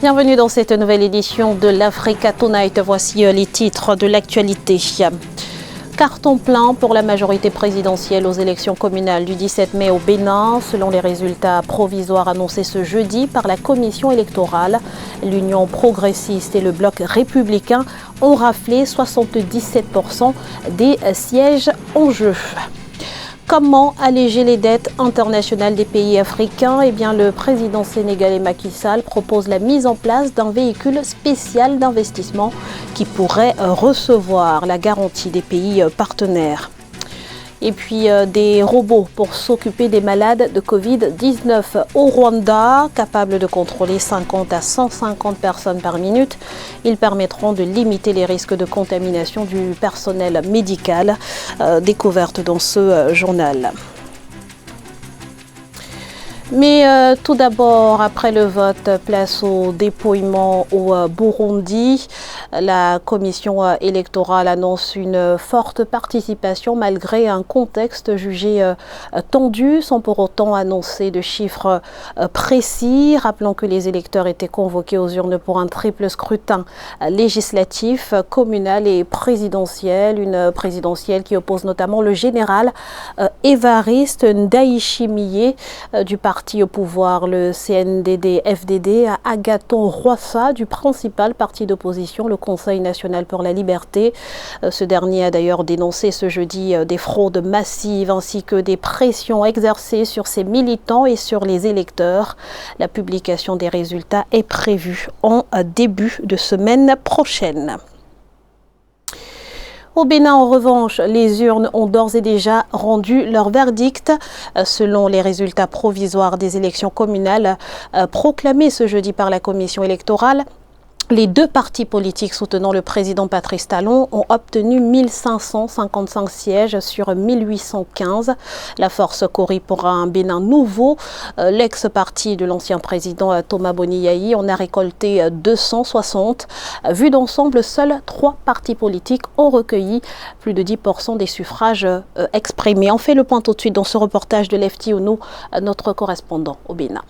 Bienvenue dans cette nouvelle édition de l'Africa Tonight. Voici les titres de l'actualité. Carton plein pour la majorité présidentielle aux élections communales du 17 mai au Bénin. Selon les résultats provisoires annoncés ce jeudi par la commission électorale, l'Union progressiste et le bloc républicain ont raflé 77% des sièges en jeu. Comment alléger les dettes internationales des pays africains? Le président sénégalais Macky Sall propose la mise en place d'un véhicule spécial d'investissement qui pourrait recevoir la garantie des pays partenaires. Et puis des robots pour s'occuper des malades de Covid-19 au Rwanda, capables de contrôler 50 à 150 personnes par minute. Ils permettront de limiter les risques de contamination du personnel médical, découverte dans ce journal. Mais tout d'abord, après le vote, place au dépouillement au Burundi. La commission électorale annonce une forte participation malgré un contexte jugé tendu, sans pour autant annoncer de chiffres précis. Rappelons que les électeurs étaient convoqués aux urnes pour un triple scrutin législatif, communal et présidentiel. Une présidentielle qui oppose notamment le général Évariste Ndayishimiye du parti au pouvoir, le CNDD-FDD, à Agathon Rwasa du principal parti d'opposition, le Conseil national pour la liberté. Ce dernier a d'ailleurs dénoncé ce jeudi des fraudes massives ainsi que des pressions exercées sur ses militants et sur les électeurs. La publication des résultats est prévue en début de semaine prochaine. Au Bénin, en revanche, les urnes ont d'ores et déjà rendu leur verdict. Selon les résultats provisoires des élections communales proclamés ce jeudi par la commission électorale, les deux partis politiques soutenant le président Patrice Talon ont obtenu 1555 sièges sur 1815. La force courie pour un Bénin nouveau. L'ex-parti de l'ancien président Thomas Boni-Yayi en a récolté 260. Vu d'ensemble, seuls 3 partis politiques ont recueilli plus de 10% des suffrages exprimés. On fait le point tout de suite dans ce reportage de Lefty Ounou, notre correspondant au Bénin.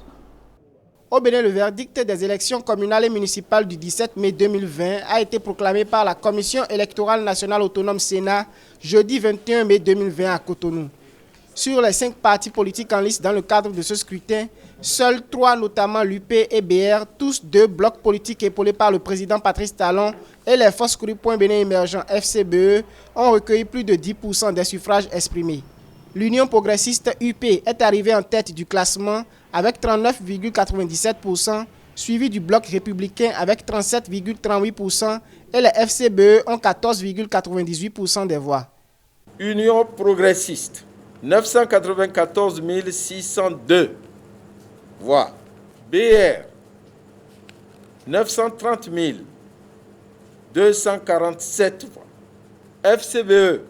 Au Bénin, le verdict des élections communales et municipales du 17 mai 2020 a été proclamé par la Commission électorale nationale autonome Sénat jeudi 21 mai 2020 à Cotonou. Sur les 5 partis politiques en lice dans le cadre de ce scrutin, seuls 3, notamment l'UP et BR, tous 2 blocs politiques épaulés par le président Patrice Talon et les forces courues Point Bénin émergent FCBE, ont recueilli plus de 10% des suffrages exprimés. L'Union progressiste UP est arrivée en tête du classement avec 39,97%, suivi du bloc républicain avec 37,38% et les FCBE ont 14,98% des voix. Union progressiste, 994 602 voix. BR, 930 247 voix. FCBE,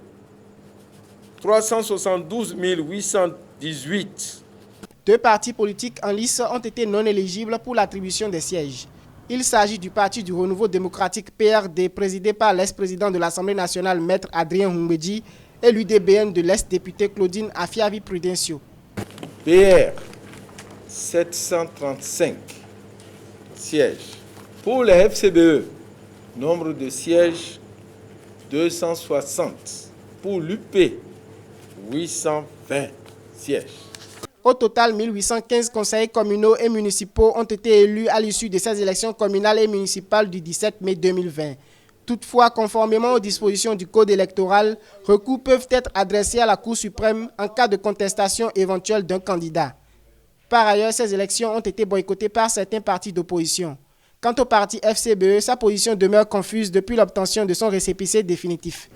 372 818. 2 partis politiques en lice ont été non éligibles pour l'attribution des sièges. Il s'agit du Parti du Renouveau démocratique PRD, présidé par l'ex-président de l'Assemblée nationale, Maître Adrien Humbedji, et l'UDBN de l'ex-députée Claudine Afiavi Prudencio. PR, 735 sièges. Pour les FCBE, nombre de sièges, 260. Pour l'UP, 820 sièges. Au total, 1815 conseillers communaux et municipaux ont été élus à l'issue de ces élections communales et municipales du 17 mai 2020. Toutefois, conformément aux dispositions du Code électoral, recours peuvent être adressés à la Cour suprême en cas de contestation éventuelle d'un candidat. Par ailleurs, ces élections ont été boycottées par certains partis d'opposition. Quant au parti FCBE, sa position demeure confuse depuis l'obtention de son récépissé définitif.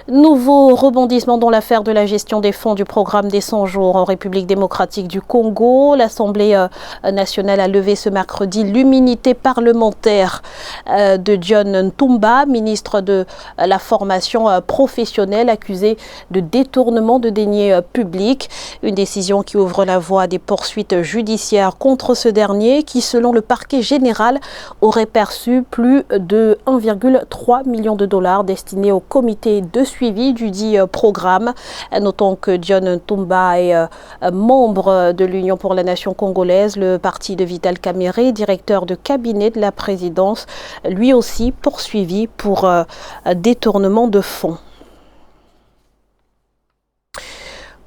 Nouveau rebondissement dans l'affaire de la gestion des fonds du programme des 100 jours en République démocratique du Congo. L'Assemblée nationale a levé ce mercredi l'immunité parlementaire de John Ntumba, ministre de la formation professionnelle, accusé de détournement de deniers publics. Une décision qui ouvre la voie à des poursuites judiciaires contre ce dernier qui, selon le parquet général, aurait perçu plus de 1,3 million de dollars destinés au comité de suivi du dit programme. Notons que John Ntumba est membre de l'Union pour la nation congolaise, le parti de Vital Kamerhe, directeur de cabinet de la présidence, lui aussi poursuivi pour détournement de fonds.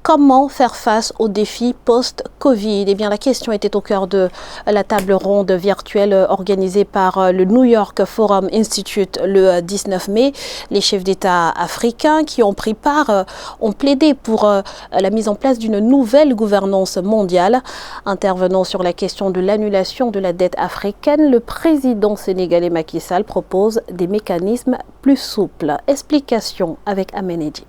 Comment faire face aux défis post-Covid? Eh bien, la question était au cœur de la table ronde virtuelle organisée par le New York Forum Institute le 19 mai. Les chefs d'État africains qui ont pris part ont plaidé pour la mise en place d'une nouvelle gouvernance mondiale. Intervenant sur la question de l'annulation de la dette africaine, le président sénégalais Macky Sall propose des mécanismes plus souples. Explication avec Amenedi.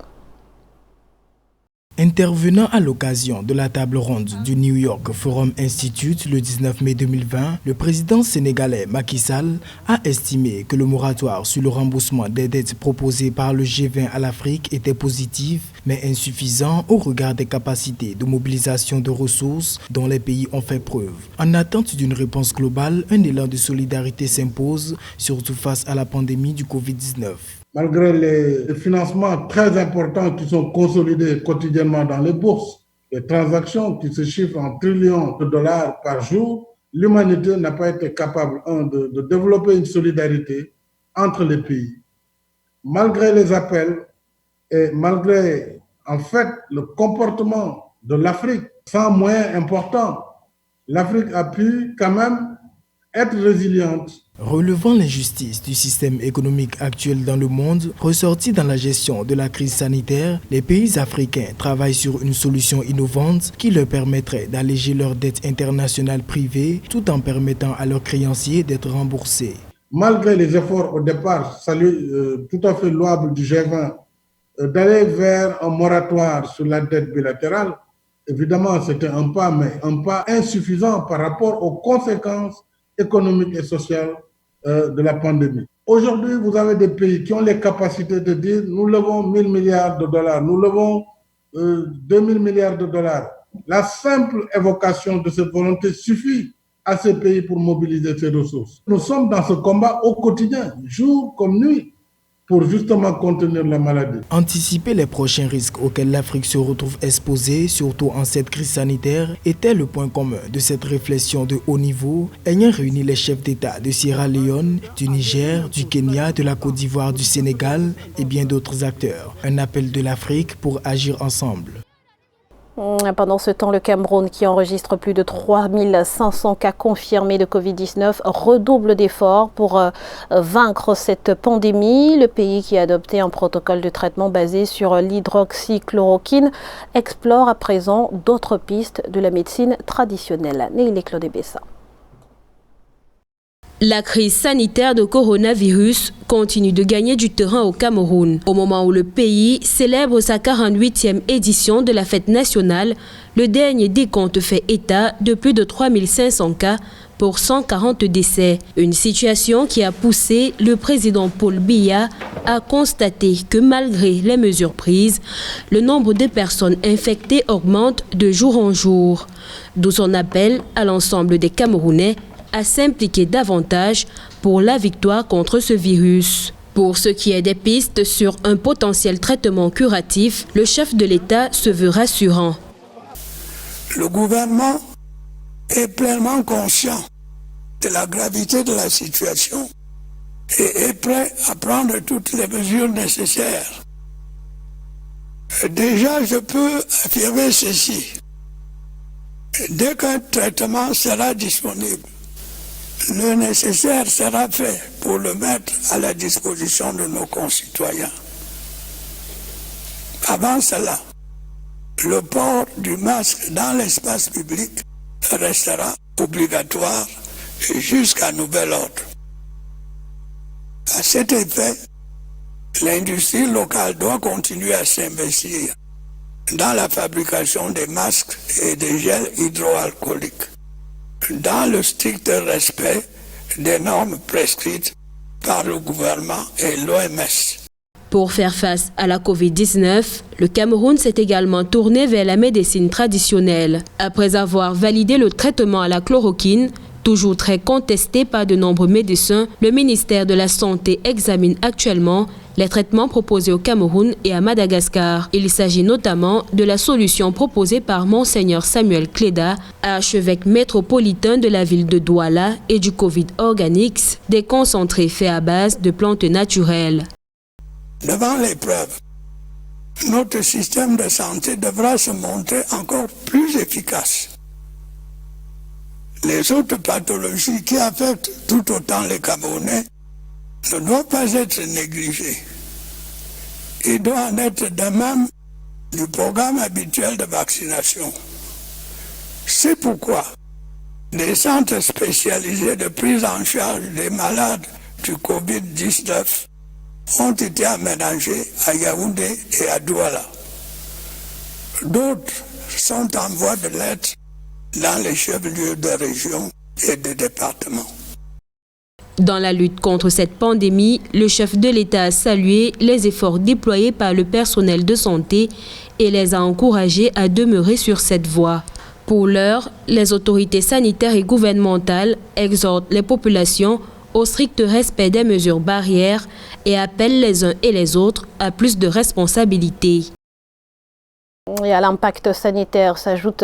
Intervenant à l'occasion de la table ronde du New York Forum Institute le 19 mai 2020, le président sénégalais Macky Sall a estimé que le moratoire sur le remboursement des dettes proposé par le G20 à l'Afrique était positif, mais insuffisant au regard des capacités de mobilisation de ressources dont les pays ont fait preuve. En attente d'une réponse globale, un élan de solidarité s'impose, surtout face à la pandémie du Covid-19. Malgré les financements très importants qui sont consolidés quotidiennement dans les bourses, les transactions qui se chiffrent en trillions de dollars par jour, l'humanité n'a pas été capable, de développer une solidarité entre les pays. Malgré les appels et malgré, en fait, le comportement de l'Afrique, sans moyens importants, l'Afrique a pu quand même être résiliente. Relevant l'injustice du système économique actuel dans le monde, ressorti dans la gestion de la crise sanitaire, les pays africains travaillent sur une solution innovante qui leur permettrait d'alléger leurs dettes internationales privées tout en permettant à leurs créanciers d'être remboursés. Malgré les efforts au départ, tout à fait louables du G20, d'aller vers un moratoire sur la dette bilatérale, évidemment c'était un pas, mais un pas insuffisant par rapport aux conséquences économiques et sociales de la pandémie. Aujourd'hui, vous avez des pays qui ont les capacités de dire nous levons 1 000 milliards de dollars, nous levons 2 000 milliards de dollars. La simple évocation de cette volonté suffit à ces pays pour mobiliser ces ressources. Nous sommes dans ce combat au quotidien, jour comme nuit, pour justement contenir la maladie. Anticiper les prochains risques auxquels l'Afrique se retrouve exposée, surtout en cette crise sanitaire, était le point commun de cette réflexion de haut niveau ayant réuni les chefs d'État de Sierra Leone, du Niger, du Kenya, de la Côte d'Ivoire, du Sénégal et bien d'autres acteurs. Un appel de l'Afrique pour agir ensemble. Pendant ce temps, le Cameroun, qui enregistre plus de 3500 cas confirmés de Covid-19, redouble d'efforts pour vaincre cette pandémie. Le pays, qui a adopté un protocole de traitement basé sur l'hydroxychloroquine, explore à présent d'autres pistes de la médecine traditionnelle. Néilé Claude Bessa. La crise sanitaire de coronavirus continue de gagner du terrain au Cameroun. Au moment où le pays célèbre sa 48e édition de la fête nationale, le dernier décompte fait état de plus de 3500 cas pour 140 décès. Une situation qui a poussé le président Paul Biya à constater que malgré les mesures prises, le nombre de personnes infectées augmente de jour en jour. D'où son appel à l'ensemble des Camerounais à s'impliquer davantage pour la victoire contre ce virus. Pour ce qui est des pistes sur un potentiel traitement curatif, le chef de l'État se veut rassurant. Le gouvernement est pleinement conscient de la gravité de la situation et est prêt à prendre toutes les mesures nécessaires. Déjà, je peux affirmer ceci. Dès qu'un traitement sera disponible, le nécessaire sera fait pour le mettre à la disposition de nos concitoyens. Avant cela, le port du masque dans l'espace public restera obligatoire jusqu'à nouvel ordre. À cet effet, l'industrie locale doit continuer à s'investir dans la fabrication des masques et des gels hydroalcooliques, dans le strict respect des normes prescrites par le gouvernement et l'OMS. Pour faire face à la Covid-19, le Cameroun s'est également tourné vers la médecine traditionnelle. Après avoir validé le traitement à la chloroquine, toujours très contesté par de nombreux médecins, le ministère de la Santé examine actuellement les traitements proposés au Cameroun et à Madagascar. Il s'agit notamment de la solution proposée par Monseigneur Samuel Cléda, archevêque métropolitain de la ville de Douala, et du Covid Organics, des concentrés faits à base de plantes naturelles. Devant l'épreuve, notre système de santé devra se montrer encore plus efficace. Les autres pathologies qui affectent tout autant les Camerounais ne doivent pas être négligées. Il doit en être de même du programme habituel de vaccination. C'est pourquoi des centres spécialisés de prise en charge des malades du Covid-19 ont été aménagés à Yaoundé et à Douala. D'autres sont en voie de l'être dans les chefs-lieux de région et de département. Dans la lutte contre cette pandémie, le chef de l'État a salué les efforts déployés par le personnel de santé et les a encouragés à demeurer sur cette voie. Pour l'heure, les autorités sanitaires et gouvernementales exhortent les populations au strict respect des mesures barrières et appellent les uns et les autres à plus de responsabilités. Et à l'impact sanitaire s'ajoute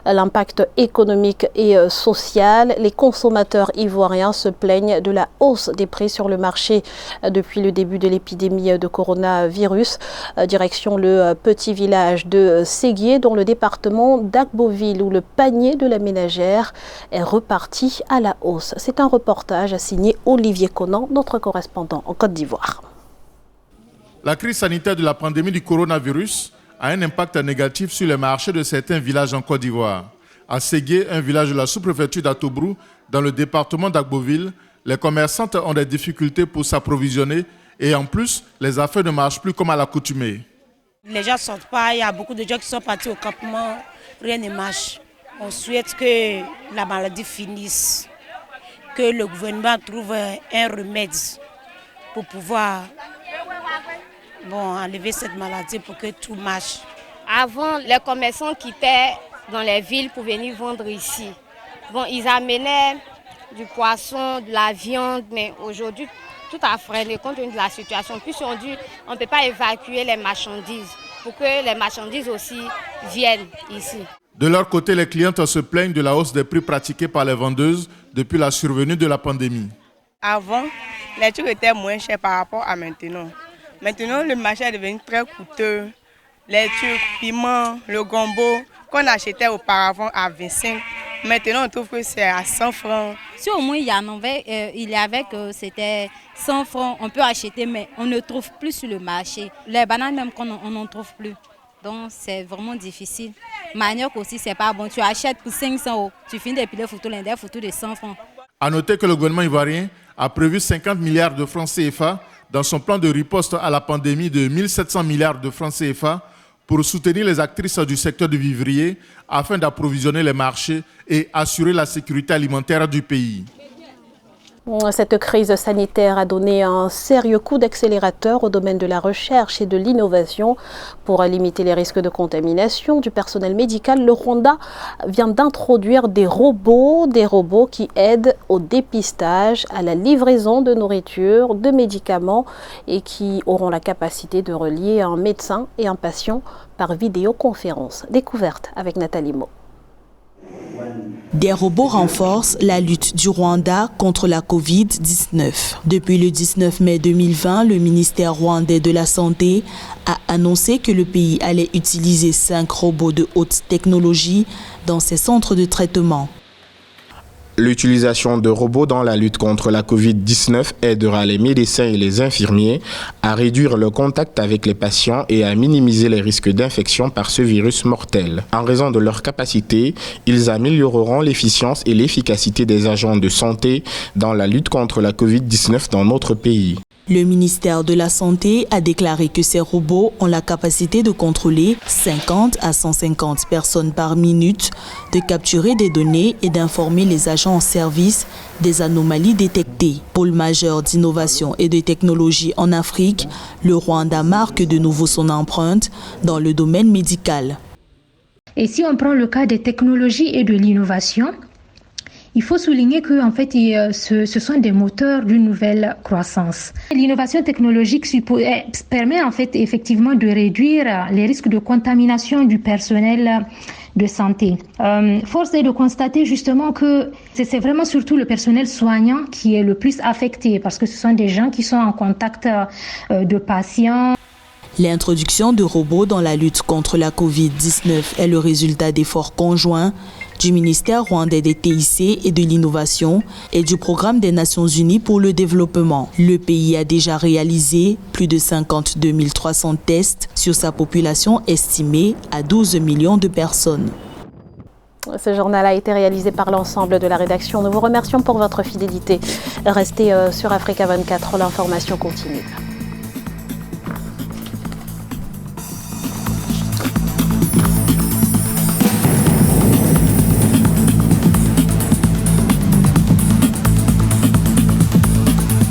l'impact économique et social. Les consommateurs ivoiriens se plaignent de la hausse des prix sur le marché depuis le début de l'épidémie de coronavirus. Direction le petit village de Séguier, dans le département d'Agboville, où le panier de la ménagère est reparti à la hausse. C'est un reportage signé Olivier Conan, notre correspondant en Côte d'Ivoire. La crise sanitaire de la pandémie du coronavirus a un impact négatif sur les marchés de certains villages en Côte d'Ivoire. À Séguier, un village de la sous-préfecture d'Atobrou, dans le département d'Agboville, les commerçantes ont des difficultés pour s'approvisionner et en plus, les affaires ne marchent plus comme à l'accoutumée. Les gens ne sortent pas, il y a beaucoup de gens qui sont partis au campement, rien ne marche. On souhaite que la maladie finisse, que le gouvernement trouve un remède pour pouvoir enlever cette maladie pour que tout marche. Avant, les commerçants quittaient dans les villes pour venir vendre ici. Ils amenaient du poisson, de la viande, mais aujourd'hui, tout a freiné compte tenu de la situation. Puis on ne peut pas évacuer les marchandises pour que les marchandises aussi viennent ici. De leur côté, les clientes se plaignent de la hausse des prix pratiqués par les vendeuses depuis la survenue de la pandémie. Avant, les trucs étaient moins chers par rapport à maintenant. Maintenant, le marché est devenu très coûteux. Les trucs, piments, le gombo, qu'on achetait auparavant à 25, maintenant on trouve que c'est à 100 francs. Si au moins il y avait que c'était 100 francs, on peut acheter, mais on ne trouve plus sur le marché. Les bananes même on n'en trouve plus. Donc c'est vraiment difficile. Manioc aussi, c'est pas bon. Tu achètes pour 500 €, tu finis d'épiler les photos de 100 francs. A noter que le gouvernement ivoirien a prévu 50 milliards de francs CFA dans son plan de riposte à la pandémie de 1700 milliards de francs CFA pour soutenir les actrices du secteur du vivrier afin d'approvisionner les marchés et assurer la sécurité alimentaire du pays. Cette crise sanitaire a donné un sérieux coup d'accélérateur au domaine de la recherche et de l'innovation. Pour limiter les risques de contamination du personnel médical, le Rwanda vient d'introduire des robots qui aident au dépistage, à la livraison de nourriture, de médicaments et qui auront la capacité de relier un médecin et un patient par vidéoconférence. Découverte avec Nathalie Mo. Des robots renforcent la lutte du Rwanda contre la Covid-19. Depuis le 19 mai 2020, le ministère rwandais de la Santé a annoncé que le pays allait utiliser 5 robots de haute technologie dans ses centres de traitement. L'utilisation de robots dans la lutte contre la Covid-19 aidera les médecins et les infirmiers à réduire le contact avec les patients et à minimiser les risques d'infection par ce virus mortel. En raison de leur capacité, ils amélioreront l'efficience et l'efficacité des agents de santé dans la lutte contre la Covid-19 dans notre pays. Le ministère de la Santé a déclaré que ces robots ont la capacité de contrôler 50 à 150 personnes par minute, de capturer des données et d'informer les agents en service des anomalies détectées. Pôle majeur d'innovation et de technologie en Afrique, le Rwanda marque de nouveau son empreinte dans le domaine médical. Et si on prend le cas des technologies et de l'innovation, Il faut souligner que en fait, ce sont des moteurs d'une nouvelle croissance. L'innovation technologique permet en fait effectivement de réduire les risques de contamination du personnel de santé. Force est de constater justement que c'est vraiment surtout le personnel soignant qui est le plus affecté parce que ce sont des gens qui sont en contact de patients. L'introduction de robots dans la lutte contre la Covid-19 est le résultat d'efforts conjoints du ministère rwandais des TIC et de l'innovation et du programme des Nations Unies pour le développement. Le pays a déjà réalisé plus de 52 300 tests sur sa population estimée à 12 millions de personnes. Ce journal a été réalisé par l'ensemble de la rédaction. Nous vous remercions pour votre fidélité. Restez sur Africa 24, l'information continue.